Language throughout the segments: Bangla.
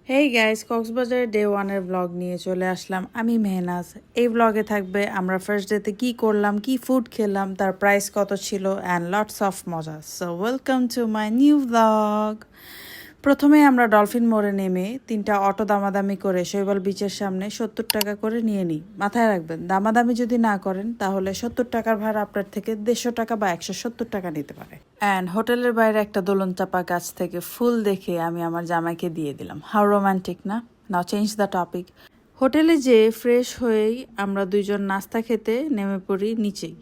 হেই গাইস, কক্সবাজারের ডে ওয়ানের ব্লগ নিয়ে চলে আসলাম আমি মেহনাজ। এই ব্লগে থাকবে আমরা ফার্স্ট ডেতে কি করলাম, কি ফুড খেলাম, তার প্রাইস কত ছিল অ্যান্ড লটস অফ মজা। So welcome to my new blog. প্রথমে আমরা ডলফিন মোড়ে নেমে 3টা অটো দামাদামি করে শৈবাল বিচের সামনে 70 টাকা করে নিয়ে নিই। মাথায় রাখবেন, দামাদামি যদি না করেন তাহলে 70 টাকার ভাড়া আপনার থেকে 150 টাকা বা 170 টাকা নিতে পারে। অ্যান্ড হোটেলের বাইরে একটা দোলন চাপা গাছ থেকে ফুল দেখে আমি আমার জামাইকে দিয়ে দিলাম। হাউ রোমান্টিক না? নাও চেঞ্জ দ্য টপিক। হোটেলে যেয়ে ফ্রেশ হয়েই আমরা দুইজন নাস্তা খেতে নেমে পড়ি নিচেই।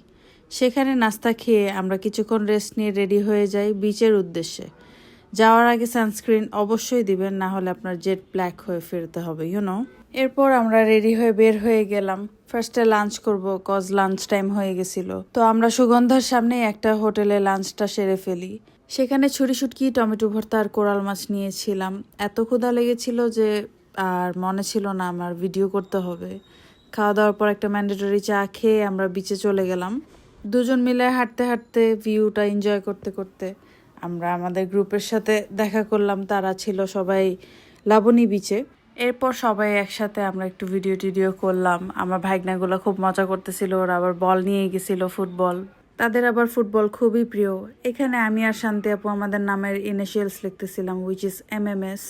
সেখানে নাস্তা খেয়ে আমরা কিছুক্ষণ রেস্ট নিয়ে রেডি হয়ে যাই বিচের উদ্দেশ্যে। যাওয়ার আগে সানস্ক্রিন অবশ্যই দিবেন, না হলে আপনার জেট ব্ল্যাক হয়ে ফিরতে হবে ইউনো। এরপর আমরা রেডি হয়ে বের হয়ে গেলাম। ফার্স্টে লাঞ্চ করব, কজ লাঞ্চ টাইম হয়ে গেছিল। তো আমরা সুগন্ধার সামনে একটা হোটেলে লাঞ্চটা সেরে ফেলি। সেখানে ছুরি শুটকি, টমেটো ভর্তা আর কোরাল মাছ নিয়েছিলাম। এত ক্ষুধা লেগেছিল যে আর মনে ছিল না আমার ভিডিও করতে হবে। খাওয়া দাওয়ার পর একটা ম্যান্ডেটরি চা খেয়ে আমরা বিচে চলে গেলাম। দুজন মিলে হাঁটতে হাঁটতে ভিউটা এনজয় করতে করতে আমরা আমাদের গ্রুপের সাথে দেখা করলাম। তারা ছিল সবাই লাবণী বিচে। এরপর সবাই একসাথে আমরা একটু ভিডিও টিডিও করলাম। আমার ভাইগনাগুলো খুব মজা করতেছিল, ওরা আবার বল নিয়ে গেছিল, ফুটবল। তাদের আবার ফুটবল খুবই প্রিয়। এখানে আমি আর শান্তি আপু আমাদের নামের ইনিশিয়ালস লিখতেছিলাম, উইচ ইজ MMS।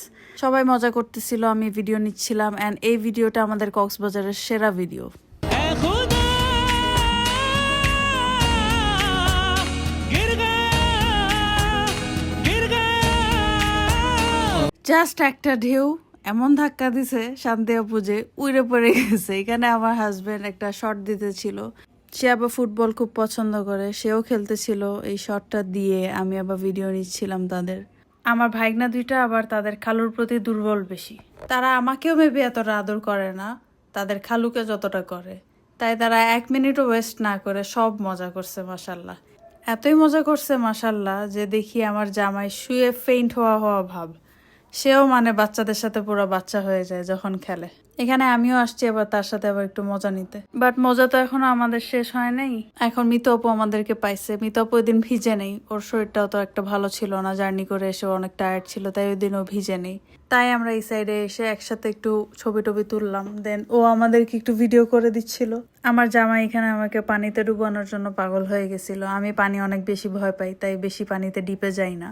সবাই মজা করতেছিল, আমি ভিডিও নিচ্ছিলাম। অ্যান্ড এই ভিডিওটা আমাদের কক্সবাজারের সেরা ভিডিও। জাস্ট একটা ঢেউ এমন ধাক্কা দিছে শান্তি আপু যে উইরে পড়ে গেছে। এখানে আমার হাজবেন্ড একটা শট দিতেছিল, সে আবার ফুটবল খুব পছন্দ করে, সেও খেলতেছিল। এই শটটা দিয়ে আমি আবার ভিডিও নিচ্ছিলাম তাদের। আমার ভাইগনা দুইটা আবার তাদের খালুর প্রতি দুর্বল বেশি। তারা আমাকেও মেবি এতটা আদর করে না তাদের খালুকে যতটা করে। তাই তারা 1 মিনিটও ওয়েস্ট না করে সব মজা করছে মাশাল্লাহ। এতই মজা করছে মাশাল্লাহ যে দেখি আমার জামাই শুয়ে ফেইন্ট হওয়া হওয়া ভাব। সেও মানে বাচ্চাদের সাথে পুরো বাচ্চা হয়ে যায় যখন খেলে। এখানে আমিও আসছি আবার তার সাথে আবার একটু মজা নিতে। বাট মজা তো এখনো আমাদের শেষ হয় নাই। এখন মিতু আপু আমাদেরকে পাইছে। মিতু আপু ওই দিন ভিজে নেই, ওর শরীরটাও তো একটা ভালো ছিল না, জার্নি করে এসে অনেক টায়ার্ড ছিল, তাই ওই দিন ও ভিজে নেই। তাই আমরা এই সাইডে এসে একসাথে একটু ছবি টবি তুললাম। দেন ও আমাদেরকে একটু ভিডিও করে দিচ্ছিল। আমার জামাই এখানে আমাকে পানিতে ডুবানোর জন্য পাগল হয়ে গেছিল। আমি পানি অনেক বেশি ভয় পাই, তাই বেশি পানিতে ডিপে যাই না।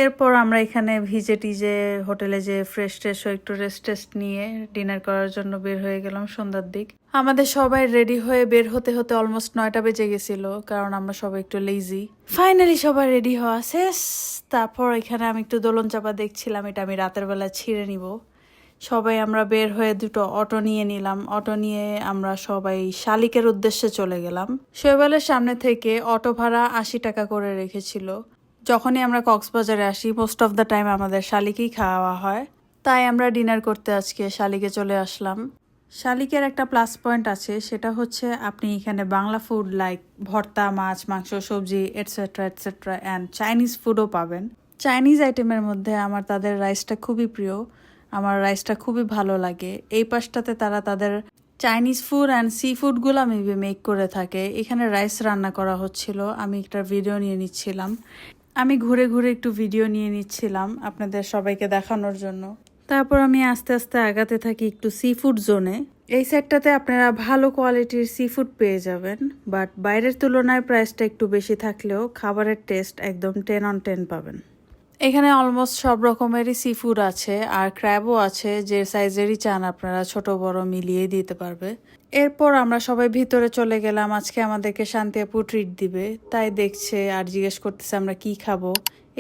এরপর আমরা এখানে ভিজে টিজে হোটেলে যে ফ্রেশ ট্রেশ হয়ে একটু রেস্ট টেস্ট নিয়ে ডিনার করার জন্য বের হয়ে গেলাম সন্ধ্যার দিক। আমাদের সবাই রেডি হয়ে বের হতে হতে অলমোস্ট 9টা বেজে গেছিল, কারণ আমরা সবাই একটু লেজি। ফাইনালি সবাই রেডি হওয়া শেষ। তারপর এখানে আমি একটু দোলন চাপা দেখছিলাম, এটা আমি রাতের বেলা ছিঁড়ে নিব। সবাই আমরা বের হয়ে 2টো অটো নিয়ে নিলাম। অটো নিয়ে আমরা সবাই শালিকের উদ্দেশ্যে চলে গেলাম। শৈবালের সামনে থেকে অটো ভাড়া 80 টাকা করে রেখেছিল। যখনই আমরা কক্সবাজারে আসি মোস্ট অফ দ্য টাইম আমাদের শালিকই খাওয়া হয়, তাই আমরা ডিনার করতে আজকে শালিকে চলে আসলাম। শালিকের একটা প্লাস পয়েন্ট আছে, সেটা হচ্ছে আপনি এখানে বাংলা ফুড লাইক ভর্তা, মাছ, মাংস, সবজি এটসেট্রা এটসেট্রা অ্যান্ড চাইনিজ ফুডও পাবেন। চাইনিজ আইটেমের মধ্যে আমার তাদের রাইসটা খুবই প্রিয়, আমার রাইসটা খুবই ভালো লাগে। এই পাশটাতে তারা তাদের চাইনিজ ফুড অ্যান্ড সি ফুডগুলো মেবি মেক করে থাকে। এখানে রাইস রান্না করা হচ্ছিল, আমি একটা ভিডিও নিয়ে নিচ্ছিলাম। আমি ঘুরে ঘুরে একটু ভিডিও নিয়ে নিচ্ছিলাম আপনাদের সবাইকে দেখানোর জন্য। তারপর আমি আস্তে আস্তে আগাতে থাকি একটু সি ফুড জোনে। এই সাইডটাতে আপনারা ভালো কোয়ালিটির সি ফুড পেয়ে যাবেন, বাট বাইরের তুলনায় প্রাইসটা একটু বেশি থাকলেও খাবারের টেস্ট একদম 10 on 10 পাবেন। এখানে অলমোস্ট সব রকমেরই সি ফুড আছে, আর ক্র্যাবও আছে, যে সাইজেরই চান আপনারা ছোট বড় মিলিয়ে দিতে পারবে। এরপর আমরা সবাই ভিতরে চলে গেলাম। আজকে আমাদেরকে শান্তি আপু ট্রিট দিবে, তাই দেখছে আর জিজ্ঞেস করতেছে আমরা কি খাবো।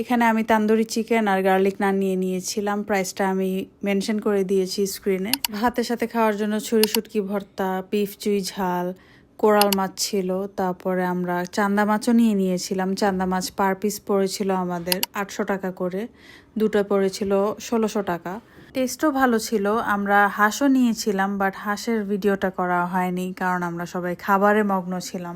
এখানে আমি তান্দুরি চিকেন আর গার্লিক নান নিয়ে নিয়েছিলাম, প্রাইসটা আমি মেনশন করে দিয়েছি স্ক্রিনে। ভাতের সাথে খাওয়ার জন্য ছুরি শুটকি ভর্তা, বিফ চুই ঝাল, কোরাল মাছ ছিল। তারপরে আমরা চান্দা মাছও নিয়ে নিয়েছিলাম। চান্দা মাছ পার পিস পড়েছিল আমাদের 800 টাকা করে, 2টো পড়েছিল 1600 টাকা। টেস্টও ভালো ছিল। আমরা হাঁসও নিয়েছিলাম, বাট হাঁসের ভিডিওটা করা হয়নি কারণ আমরা সবাই খাবারে মগ্ন ছিলাম।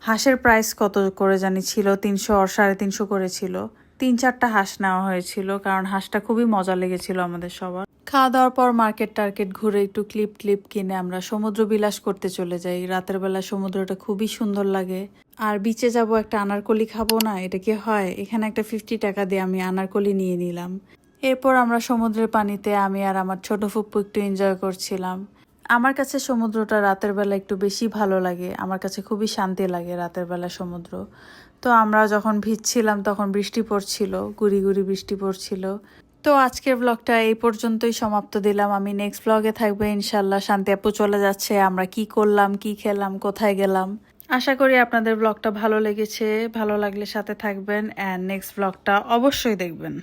হাঁসের প্রাইস কত করে জানি ছিল, 300 আর 350 করে ছিল। 3-4টা হাঁস নেওয়া হয়েছিল কারণ হাঁসটা খুবই মজা লেগেছিল আমাদের সবার। খাওয়া দাওয়ার পর মার্কেট টার্কেট ঘুরে একটু ক্লিপ কিনে আমরা সমুদ্র বিলাস করতে চলে যাই। রাতের বেলা সমুদ্রটা খুবই সুন্দর লাগে। আর বিচে যাব, একটা আনারকলি খাবো না, এটা কি হয়? এখানে একটা 50 টাকা দিয়ে আমি আনারকলি নিয়ে নিলাম। এরপর আমরা সমুদ্রের পানিতে আমি আর আমার ছোট ফুপ্পু একটু এনজয় করছিলাম। আমার কাছে সমুদ্রটা রাতের বেলা একটু বেশি ভালো লাগে, আমার কাছে খুবই শান্তি লাগে রাতের বেলা সমুদ্র। তো আমরা যখন ভিজছিলাম তখন বৃষ্টি পড়ছিল, গুড়ি গুড়ি বৃষ্টি পড়ছিল। তো আজকের ব্লগটা এই পর্যন্তই সমাপ্ত দিলাম। আমি নেক্সট ব্লগে থাকবে ইনশাল্লাহ। শান্তি আপু চলে যাচ্ছে, আমরা কি করলাম, কি খেলাম, কোথায় গেলাম। আশা করি আপনাদের ব্লগটা ভালো লেগেছে। ভালো লাগলে সাথে থাকবেন অ্যান্ড নেক্সট ব্লগটা অবশ্যই দেখবেন।